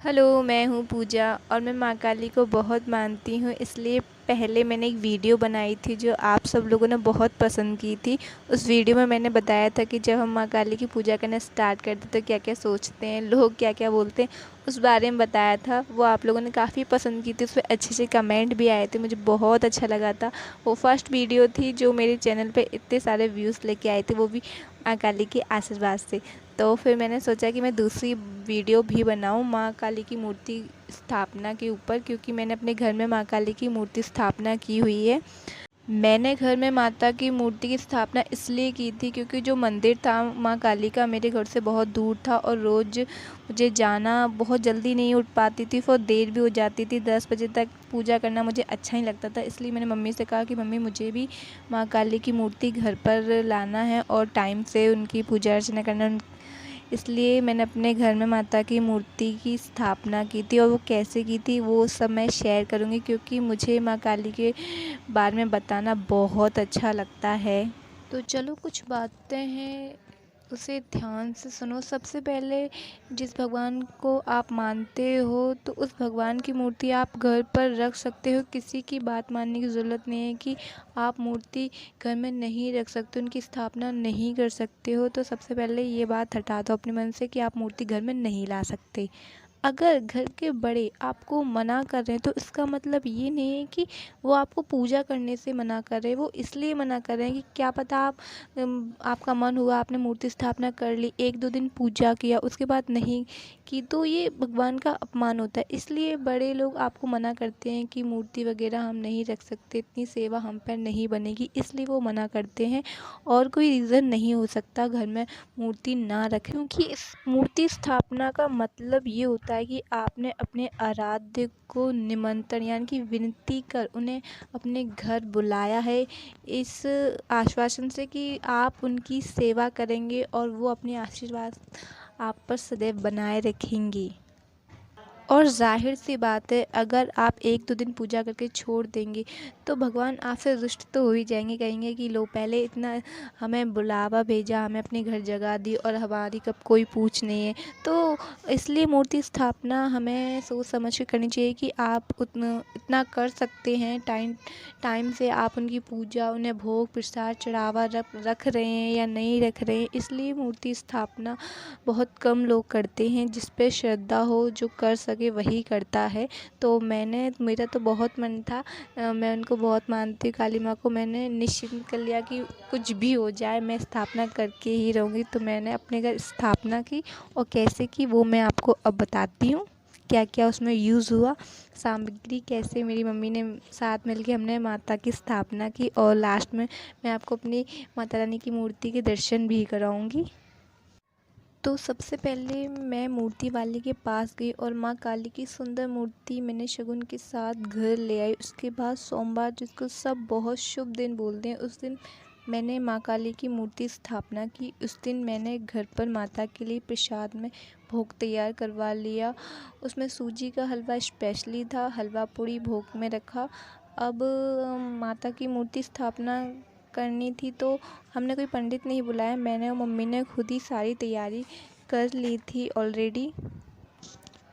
Hello, मैं हूँ पूजा और मैं माँ काली को बहुत मानती हूँ। इसलिए पहले मैंने एक वीडियो बनाई थी जो आप सब लोगों ने बहुत पसंद की थी। उस वीडियो में मैंने बताया था कि जब हम माँ काली की पूजा करना स्टार्ट करते तो क्या क्या सोचते हैं, लोग क्या क्या बोलते हैं, उस बारे में बताया था। वो आप लोगों ने काफ़ी पसंद की थी, उस पर अच्छे अच्छे कमेंट भी आए थे, मुझे बहुत अच्छा लगा था। वो फर्स्ट वीडियो थी जो मेरे चैनल पे इतने सारे व्यूज़ लेके आए थे, वो भी माँ काली के आशीर्वाद से। तो फिर मैंने सोचा कि मैं दूसरी वीडियो भी बनाऊं माँ काली की मूर्ति स्थापना के ऊपर, क्योंकि मैंने अपने घर में माँ काली की मूर्ति स्थापना की हुई है। मैंने घर में माता की मूर्ति की स्थापना इसलिए की थी क्योंकि जो मंदिर था माँ काली का मेरे घर से बहुत दूर था और रोज़ मुझे जाना बहुत जल्दी नहीं उठ पाती थी, फिर देर भी हो जाती थी। 10 बजे तक पूजा करना मुझे अच्छा नहीं लगता था। इसलिए मैंने मम्मी से कहा कि मम्मी मुझे भी माँ काली की मूर्ति घर पर लाना है और टाइम से उनकी पूजा अर्चना करना। इसलिए मैंने अपने घर में माता की मूर्ति की स्थापना की थी और वो कैसे की थी वो सब मैं शेयर करूँगी, क्योंकि मुझे माँ काली के बारे में बताना बहुत अच्छा लगता है। तो चलो कुछ बातें हैं, उसे ध्यान से सुनो। सबसे पहले जिस भगवान को आप मानते हो तो उस भगवान की मूर्ति आप घर पर रख सकते हो। किसी की बात मानने की ज़रूरत नहीं है कि आप मूर्ति घर में नहीं रख सकते, उनकी स्थापना नहीं कर सकते हो। तो सबसे पहले ये बात हटा दो अपने मन से कि आप मूर्ति घर में नहीं ला सकते। अगर घर के बड़े आपको मना कर रहे हैं तो इसका मतलब ये नहीं है कि वो आपको पूजा करने से मना कर रहे हैं। वो इसलिए मना कर रहे हैं कि क्या पता आपका मन हुआ, आपने मूर्ति स्थापना कर ली, 1-2 दिन पूजा किया, उसके बाद नहीं की, तो ये भगवान का अपमान होता है। इसलिए बड़े लोग आपको मना करते हैं कि मूर्ति वगैरह हम नहीं रख सकते, इतनी सेवा हम पर नहीं बनेगी, इसलिए वो मना करते हैं। और कोई रीज़न नहीं हो सकता घर में मूर्ति ना रखें, क्योंकि इस मूर्ति स्थापना का मतलब ये होता है कि आपने अपने आराध्य को निमंत्रण यानी कि विनती कर उन्हें अपने घर बुलाया है, इस आश्वासन से कि आप उनकी सेवा करेंगे और वो अपने आशीर्वाद आप पर सदैव बनाए रखेंगी। और ज़ाहिर सी बात है, अगर आप 1-2 दिन पूजा करके छोड़ देंगे तो भगवान आपसे रुष्ट तो हो ही जाएंगे, कहेंगे कि लो पहले इतना हमें बुलावा भेजा, हमें अपने घर जगा दी और हमारी कब कोई पूछ नहीं है। तो इसलिए मूर्ति स्थापना हमें सोच समझ के करनी चाहिए कि आप उतना इतना कर सकते हैं, टाइम टाइम से आप उनकी पूजा, उन्हें भोग प्रसाद चढ़ावा रख रहे हैं या नहीं रख रहे हैं। इसलिए मूर्ति स्थापना बहुत कम लोग करते हैं, जिस पे श्रद्धा हो, जो कर सके वही करता है। तो मेरा तो बहुत मन था, मैं उनको बहुत मानती हूँ काली माँ को। मैंने निश्चिंत कर लिया कि कुछ भी हो जाए मैं स्थापना करके ही रहूँगी। तो मैंने अपने घर स्थापना की और कैसे की वो मैं आपको अब बताती हूँ। क्या क्या उसमें यूज़ हुआ, सामग्री कैसे मेरी मम्मी ने साथ मिलके हमने माता की स्थापना की, और लास्ट में मैं आपको अपनी माता रानी की मूर्ति के दर्शन भी कराऊंगी। तो सबसे पहले मैं मूर्ति वाले के पास गई और माँ काली की सुंदर मूर्ति मैंने शगुन के साथ घर ले आई। उसके बाद सोमवार, जिसको सब बहुत शुभ दिन बोलते हैं, उस दिन मैंने माँ काली की मूर्ति स्थापना की। उस दिन मैंने घर पर माता के लिए प्रसाद में भोग तैयार करवा लिया। उसमें सूजी का हलवा स्पेशली था, हलवा पूड़ी भोग में रखा। अब माता की मूर्ति स्थापना करनी थी तो हमने कोई पंडित नहीं बुलाया, मैंने और मम्मी ने खुद ही सारी तैयारी कर ली थी ऑलरेडी।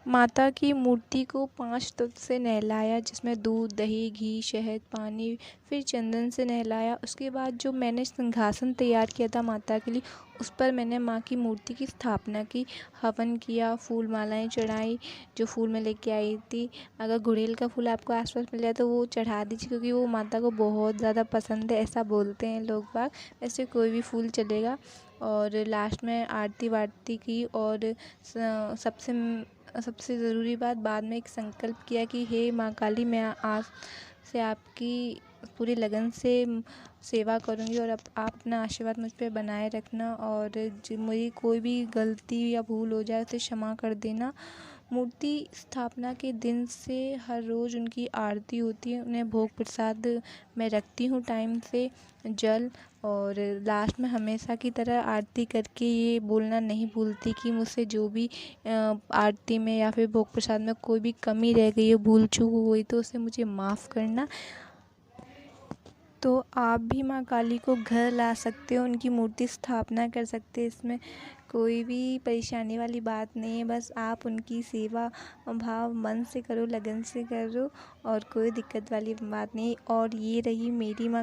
माता की मूर्ति को 5 तत्व से नहलाया, जिसमें दूध, दही, घी, शहद, पानी, फिर चंदन से नहलाया। उसके बाद जो मैंने सिंहासन तैयार किया था माता के लिए, उस पर मैंने माँ की मूर्ति की स्थापना की, हवन किया, फूल मालाएं चढ़ाई, जो फूल मैं लेके आई थी। अगर गुड़हल का फूल आपको आसपास मिल जाए तो वो चढ़ा दीजिए, क्योंकि वो माता को बहुत ज़्यादा पसंद है, ऐसा बोलते हैं लोग बाग। ऐसे कोई भी फूल चलेगा। और लास्ट में आरती वारती की, और सबसे सबसे ज़रूरी बात, बाद में एक संकल्प किया कि हे माँ काली, मैं आज से आपकी पूरी लगन से सेवा करूँगी और आप अपना आशीर्वाद मुझ पे बनाए रखना, और मेरी कोई भी गलती या भूल हो जाए उसे क्षमा कर देना। मूर्ति स्थापना के दिन से हर रोज़ उनकी आरती होती है, उन्हें भोग प्रसाद मैं रखती हूँ टाइम से, जल। और लास्ट में हमेशा की तरह आरती करके ये बोलना नहीं भूलती कि मुझसे जो भी आरती में या फिर भोग प्रसाद में कोई भी कमी रह गई हो, भूल चूक हो गई, तो उसे मुझे माफ़ करना। तो आप भी माँ काली को घर ला सकते हो, उनकी मूर्ति स्थापना कर सकते हैं। इसमें कोई भी परेशानी वाली बात नहीं है, बस आप उनकी सेवा भाव मन से करो, लगन से करो और कोई दिक्कत वाली बात नहीं। और ये रही मेरी माँ